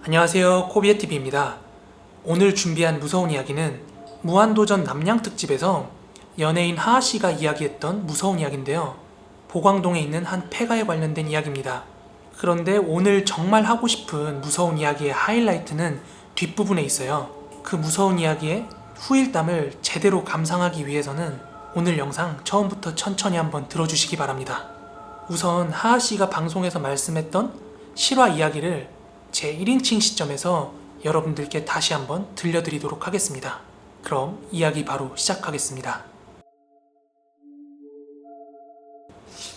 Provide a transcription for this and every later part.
안녕하세요, 코비에TV입니다. 오늘 준비한 무서운 이야기는 무한도전 남양 특집에서 연예인 하하씨가 이야기했던 무서운 이야기인데요. 보광동에 있는 한 폐가에 관련된 이야기입니다. 그런데 오늘 정말 하고 싶은 무서운 이야기의 하이라이트는 뒷부분에 있어요. 그 무서운 이야기의 후일담을 제대로 감상하기 위해서는 오늘 영상 처음부터 천천히 한번 들어주시기 바랍니다. 우선 하하씨가 방송에서 말씀했던 실화 이야기를 제 1인칭 시점에서 여러분들께 다시 한번 들려드리도록 하겠습니다. 그럼 이야기 바로 시작하겠습니다.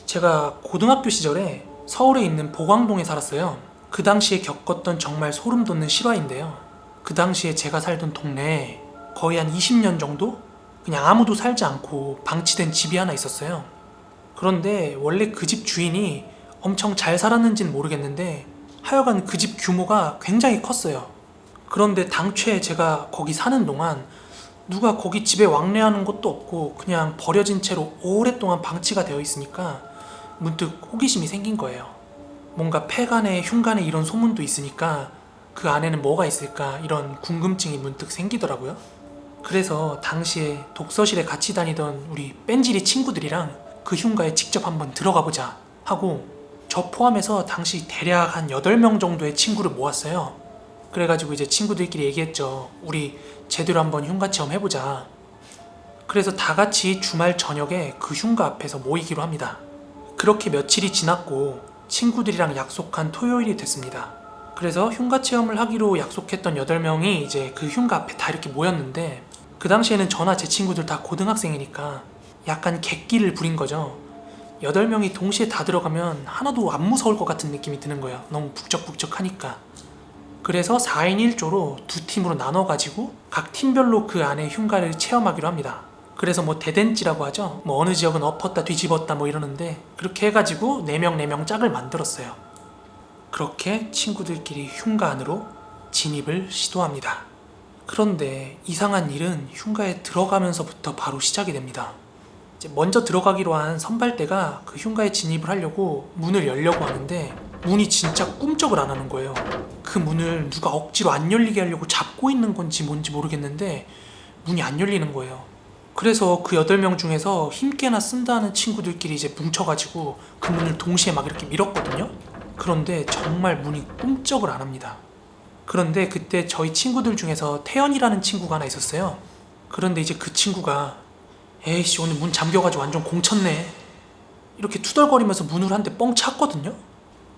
제가 고등학교 시절에 서울에 있는 보광동에 살았어요. 그 당시에 겪었던 정말 소름 돋는 실화인데요. 그 당시에 제가 살던 동네에 거의 한 20년 정도 그냥 아무도 살지 않고 방치된 집이 하나 있었어요. 그런데 원래 그 집 주인이 엄청 잘 살았는지는 모르겠는데 하여간 그 집 규모가 굉장히 컸어요. 그런데 당초에 제가 거기 사는 동안 누가 거기 집에 왕래하는 것도 없고 그냥 버려진 채로 오랫동안 방치가 되어 있으니까 문득 호기심이 생긴 거예요. 뭔가 폐간에 흉간에 이런 소문도 있으니까 그 안에는 뭐가 있을까 이런 궁금증이 문득 생기더라고요. 그래서 당시에 독서실에 같이 다니던 우리 뺀질이 친구들이랑 그 흉가에 직접 한번 들어가 보자 하고 저 포함해서 당시 대략 한 8명 정도의 친구를 모았어요. 그래가지고 이제 친구들끼리 얘기했죠. 우리 제대로 한번 흉가 체험 해보자. 그래서 다 같이 주말 저녁에 그 흉가 앞에서 모이기로 합니다. 그렇게 며칠이 지났고 친구들이랑 약속한 토요일이 됐습니다. 그래서 흉가 체험을 하기로 약속했던 8명이 이제 그 흉가 앞에 다 이렇게 모였는데 그 당시에는 저나 제 친구들 다 고등학생이니까 약간 객기를 부린 거죠. 8명이 동시에 다 들어가면 하나도 안 무서울 것 같은 느낌이 드는 거예요. 너무 북적북적하니까. 그래서 4인 1조로 두 팀으로 나눠가지고 각 팀별로 그 안에 흉가를 체험하기로 합니다. 그래서 뭐 대댄지라고 하죠. 뭐 어느 지역은 엎었다 뒤집었다 뭐 이러는데 그렇게 해가지고 4명 짝을 만들었어요. 그렇게 친구들끼리 흉가 안으로 진입을 시도합니다. 그런데 이상한 일은 흉가에 들어가면서부터 바로 시작이 됩니다. 이제 먼저 들어가기로 한 선발대가 그 흉가에 진입을 하려고 문을 열려고 하는데 문이 진짜 꿈쩍을 안 하는 거예요. 그 문을 누가 억지로 안 열리게 하려고 잡고 있는 건지 뭔지 모르겠는데 문이 안 열리는 거예요. 그래서 그 8명 중에서 힘께나 쓴다는 친구들끼리 이제 뭉쳐가지고 그 문을 동시에 막 이렇게 밀었거든요. 그런데 정말 문이 꿈쩍을 안 합니다. 그런데 그때 저희 친구들 중에서 태연이라는 친구가 하나 있었어요. 그런데 이제 그 친구가 에이씨 오늘 문 잠겨가지고 완전 공쳤네 이렇게 투덜거리면서 문을 한 대 뻥 찼거든요.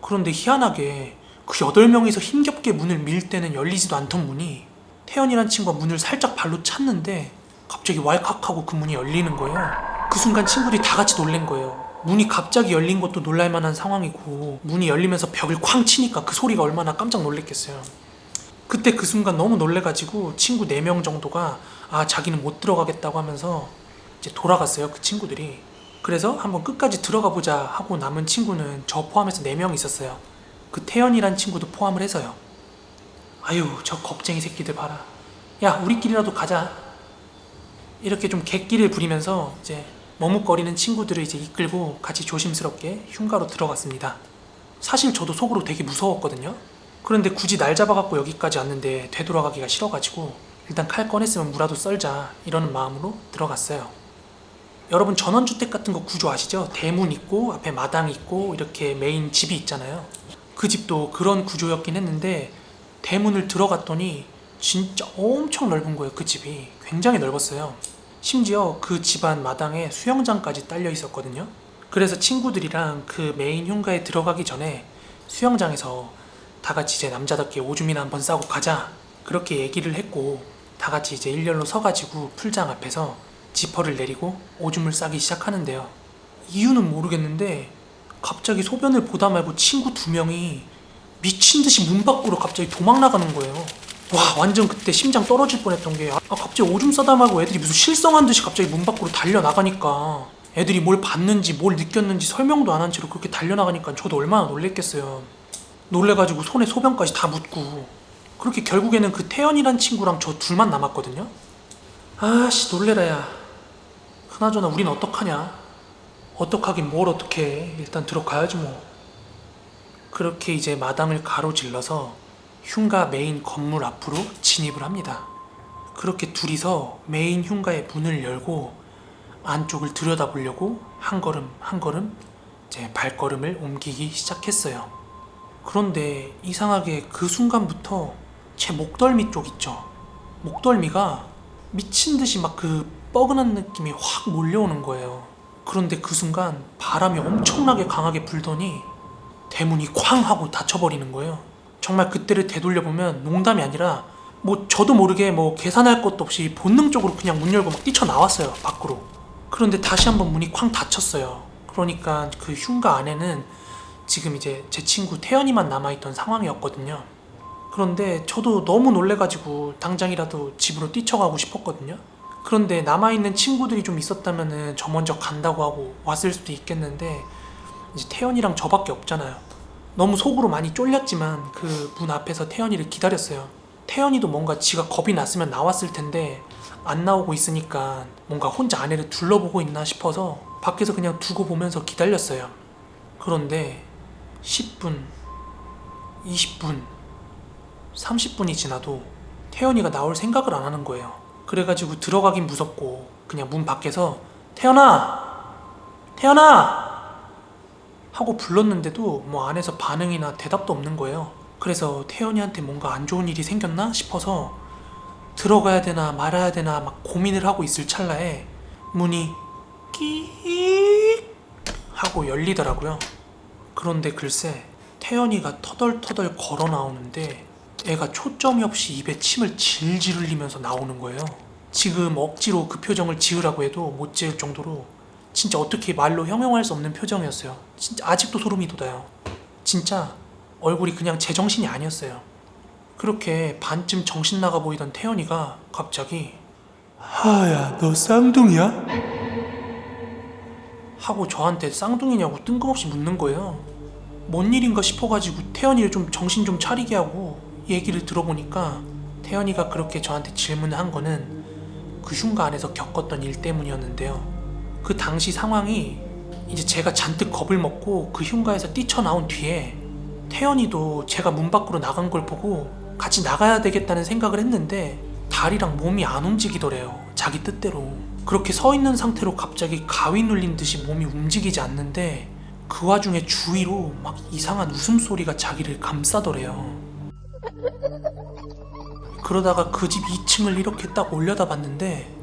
그런데 희한하게 그 8명이서 힘겹게 문을 밀 때는 열리지도 않던 문이 태연이란 친구가 문을 살짝 발로 찼는데 갑자기 왈칵하고 그 문이 열리는 거예요. 그 순간 친구들이 다 같이 놀란 거예요. 문이 갑자기 열린 것도 놀랄만한 상황이고 문이 열리면서 벽을 쾅 치니까 그 소리가 얼마나 깜짝 놀랐겠어요. 그때 그 순간 너무 놀래가지고 친구 4명 정도가 자기는 못 들어가겠다고 하면서 이제 돌아갔어요. 그 친구들이. 그래서 한번 끝까지 들어가 보자 하고 남은 친구는 저 포함해서 4명 있었어요. 그 태연이란 친구도 포함을 해서요. 아유 저 겁쟁이 새끼들 봐라. 야 우리끼리라도 가자. 이렇게 좀 객기를 부리면서 이제 머뭇거리는 친구들을 이제 이끌고 같이 조심스럽게 흉가로 들어갔습니다. 사실 저도 속으로 되게 무서웠거든요. 그런데 굳이 날 잡아갖고 여기까지 왔는데 되돌아가기가 싫어가지고 일단 칼 꺼냈으면 무라도 썰자 이러는 마음으로 들어갔어요. 여러분 전원주택 같은 거 구조 아시죠? 대문 있고 앞에 마당 있고 이렇게 메인 집이 있잖아요. 그 집도 그런 구조였긴 했는데 대문을 들어갔더니 진짜 엄청 넓은 거예요. 그 집이 굉장히 넓었어요. 심지어 그 집안 마당에 수영장까지 딸려 있었거든요. 그래서 친구들이랑 그 메인 흉가에 들어가기 전에 수영장에서 다 같이 이제 남자답게 오줌이나 한번 싸고 가자 그렇게 얘기를 했고 다 같이 이제 일렬로 서가지고 풀장 앞에서 지퍼를 내리고 오줌을 싸기 시작하는데요. 이유는 모르겠는데 갑자기 소변을 보다 말고 친구 2명이 미친듯이 문 밖으로 갑자기 도망 나가는 거예요. 와 완전 그때 심장 떨어질 뻔했던 게 갑자기 오줌 싸다 말고 애들이 무슨 실성한 듯이 갑자기 문 밖으로 달려나가니까 애들이 뭘 봤는지 뭘 느꼈는지 설명도 안 한 채로 그렇게 달려나가니까 저도 얼마나 놀랬겠어요. 놀래가지고 손에 소변까지 다 묻고 그렇게 결국에는 그 태연이란 친구랑 저 둘만 남았거든요. 아씨 놀래라 야. 그나저나 우린 어떡하냐. 어떡하긴 뭘 어떡해. 일단 들어가야지 뭐. 그렇게 이제 마당을 가로질러서 흉가 메인 건물 앞으로 진입을 합니다. 그렇게 둘이서 메인 흉가의 문을 열고 안쪽을 들여다보려고 한 걸음 한 걸음 제 발걸음을 옮기기 시작했어요. 그런데 이상하게 그 순간부터 제 목덜미 쪽 있죠. 목덜미가 미친 듯이 막 그 뻐근한 느낌이 확 몰려오는 거예요. 그런데 그 순간 바람이 엄청나게 강하게 불더니 대문이 쾅 하고 닫혀버리는 거예요. 정말 그때를 되돌려보면 농담이 아니라 뭐 저도 모르게 뭐 계산할 것도 없이 본능적으로 그냥 문 열고 막 뛰쳐나왔어요, 밖으로. 그런데 다시 한번 문이 쾅 닫혔어요. 그러니까 그 흉가 안에는 지금 이제 제 친구 태연이만 남아있던 상황이었거든요. 그런데 저도 너무 놀래가지고 당장이라도 집으로 뛰쳐가고 싶었거든요. 그런데 남아있는 친구들이 좀 있었다면은 저 먼저 간다고 하고 왔을 수도 있겠는데 이제 태연이랑 저밖에 없잖아요. 너무 속으로 많이 쫄렸지만 그 문 앞에서 태연이를 기다렸어요. 태연이도 뭔가 지가 겁이 났으면 나왔을 텐데 안 나오고 있으니까 뭔가 혼자 아내를 둘러보고 있나 싶어서 밖에서 그냥 두고 보면서 기다렸어요. 그런데 10분, 20분, 30분이 지나도 태연이가 나올 생각을 안 하는 거예요. 그래가지고 들어가긴 무섭고 그냥 문 밖에서 태연아! 태연아! 하고 불렀는데도 뭐 안에서 반응이나 대답도 없는 거예요. 그래서 태연이한테 뭔가 안 좋은 일이 생겼나 싶어서 들어가야 되나 말아야 되나 막 고민을 하고 있을 찰나에 문이 끼익 하고 열리더라고요. 그런데 글쎄 태연이가 터덜터덜 걸어 나오는데 애가 초점이 없이 입에 침을 질질 흘리면서 나오는 거예요. 지금 억지로 그 표정을 지으라고 해도 못 지을 정도로 진짜 어떻게 말로 형용할 수 없는 표정이었어요. 진짜 아직도 소름이 돋아요. 진짜 얼굴이 그냥 제정신이 아니었어요. 그렇게 반쯤 정신 나가 보이던 태연이가 갑자기 하야 너 쌍둥이야? 하고 저한테 쌍둥이냐고 뜬금없이 묻는 거예요. 뭔 일인가 싶어가지고 태연이를 좀 정신 좀 차리게 하고 얘기를 들어보니까 태연이가 그렇게 저한테 질문을 한 거는 그 흉가 안에서 겪었던 일 때문이었는데요. 그 당시 상황이 이제 제가 잔뜩 겁을 먹고 그 흉가에서 뛰쳐나온 뒤에 태연이도 제가 문 밖으로 나간 걸 보고 같이 나가야 되겠다는 생각을 했는데 다리랑 몸이 안 움직이더래요. 자기 뜻대로. 그렇게 서 있는 상태로 갑자기 가위 눌린 듯이 몸이 움직이지 않는데 그 와중에 주위로 막 이상한 웃음소리가 자기를 감싸더래요. 그러다가 그 집 2층을 이렇게 딱 올려다봤는데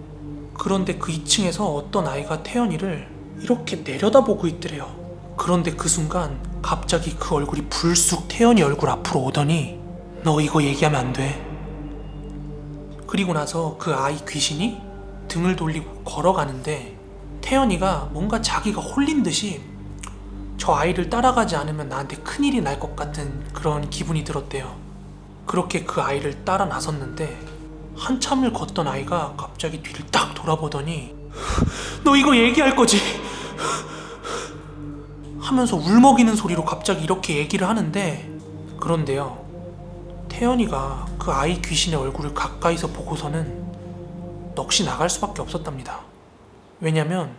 그런데 그 2층에서 어떤 아이가 태연이를 이렇게 내려다보고 있더래요. 그런데 그 순간 갑자기 그 얼굴이 불쑥 태연이 얼굴 앞으로 오더니 너 이거 얘기하면 안 돼. 그리고 나서 그 아이 귀신이 등을 돌리고 걸어가는데 태연이가 뭔가 자기가 홀린 듯이 저 아이를 따라가지 않으면 나한테 큰일이 날 것 같은 그런 기분이 들었대요. 그렇게 그 아이를 따라 나섰는데 한참을 걷던 아이가 갑자기 뒤를 딱 돌아보더니 너 이거 얘기할 거지? 하면서 울먹이는 소리로 갑자기 이렇게 얘기를 하는데 그런데요. 태연이가 그 아이 귀신의 얼굴을 가까이서 보고서는 넋이 나갈 수밖에 없었답니다. 왜냐면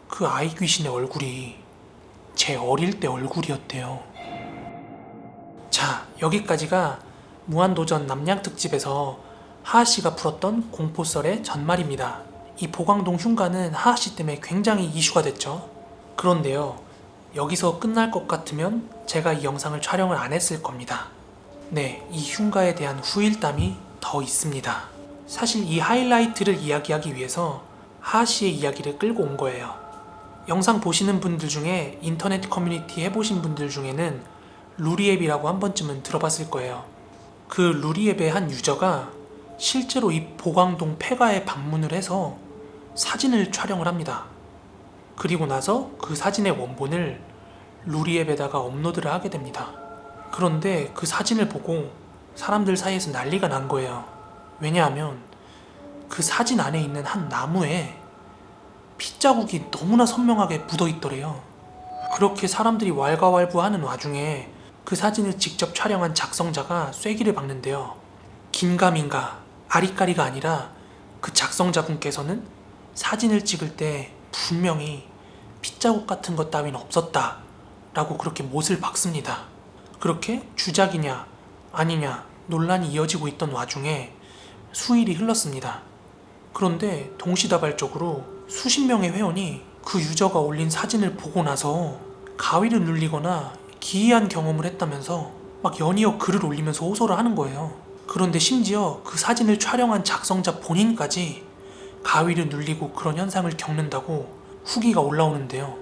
그 아이 귀신의 얼굴이 제 어릴 때 얼굴이었대요. 자, 여기까지가 무한도전 남양특집에서 하하씨가 풀었던 공포썰의 전말입니다. 이 보광동 흉가는 하하씨 때문에 굉장히 이슈가 됐죠. 그런데요, 여기서 끝날 것 같으면 제가 이 영상을 촬영을 안 했을 겁니다. 네, 이 흉가에 대한 후일담이 더 있습니다. 사실 이 하이라이트를 이야기하기 위해서 하하씨의 이야기를 끌고 온 거예요. 영상 보시는 분들 중에 인터넷 커뮤니티 해보신 분들 중에는 루리앱이라고 한 번쯤은 들어봤을 거예요. 그 루리앱의 한 유저가 실제로 이 보광동 폐가에 방문을 해서 사진을 촬영을 합니다. 그리고 나서 그 사진의 원본을 루리앱에다가 업로드를 하게 됩니다. 그런데 그 사진을 보고 사람들 사이에서 난리가 난 거예요. 왜냐하면 그 사진 안에 있는 한 나무에 핏자국이 너무나 선명하게 묻어 있더래요. 그렇게 사람들이 왈가왈부하는 와중에 그 사진을 직접 촬영한 작성자가 쐐기를 박는데요. 긴가민가 아리까리가 아니라 그 작성자분께서는 사진을 찍을 때 분명히 핏자국 같은 것 따윈 없었다 라고 그렇게 못을 박습니다. 그렇게 주작이냐 아니냐 논란이 이어지고 있던 와중에 수일이 흘렀습니다. 그런데 동시다발적으로 수십 명의 회원이 그 유저가 올린 사진을 보고 나서 가위를 눌리거나 기이한 경험을 했다면서 막 연이어 글을 올리면서 호소를 하는 거예요. 그런데 심지어 그 사진을 촬영한 작성자 본인까지 가위를 눌리고 그런 현상을 겪는다고 후기가 올라오는데요.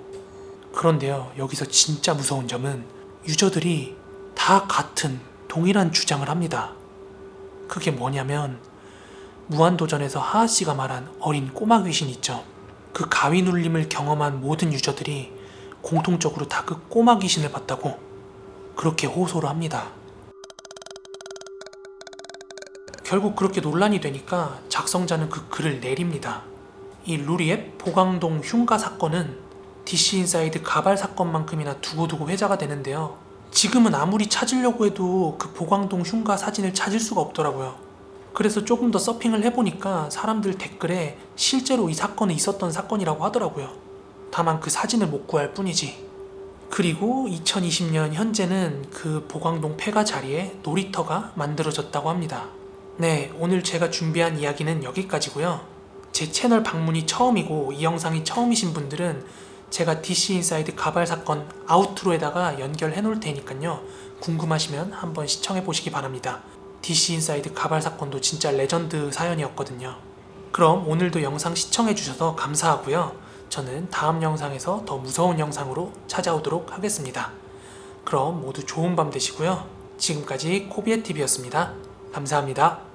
그런데요, 여기서 진짜 무서운 점은 유저들이 다 같은 동일한 주장을 합니다. 그게 뭐냐면 무한도전에서 하하씨가 말한 어린 꼬마 귀신 있죠. 그 가위 눌림을 경험한 모든 유저들이 공통적으로 다 그 꼬마 귀신을 봤다고 그렇게 호소를 합니다. 결국 그렇게 논란이 되니까 작성자는 그 글을 내립니다. 이 루리앱 보강동 흉가 사건은 DC인사이드 가발 사건만큼이나 두고두고 회자가 되는데요. 지금은 아무리 찾으려고 해도 그 보강동 흉가 사진을 찾을 수가 없더라고요. 그래서 조금 더 서핑을 해보니까 사람들 댓글에 실제로 이 사건이 있었던 사건이라고 하더라고요. 다만 그 사진을 못 구할 뿐이지. 그리고 2020년 현재는 그 보강동 폐가 자리에 놀이터가 만들어졌다고 합니다. 네, 오늘 제가 준비한 이야기는 여기까지고요. 제 채널 방문이 처음이고 이 영상이 처음이신 분들은 제가 DC인사이드 가발 사건 아우트로에다가 연결해 놓을 테니까요. 궁금하시면 한번 시청해 보시기 바랍니다. DC인사이드 가발 사건도 진짜 레전드 사연이었거든요. 그럼 오늘도 영상 시청해 주셔서 감사하고요. 저는 다음 영상에서 더 무서운 영상으로 찾아오도록 하겠습니다. 그럼 모두 좋은 밤 되시고요. 지금까지 코비애TV였습니다. 감사합니다.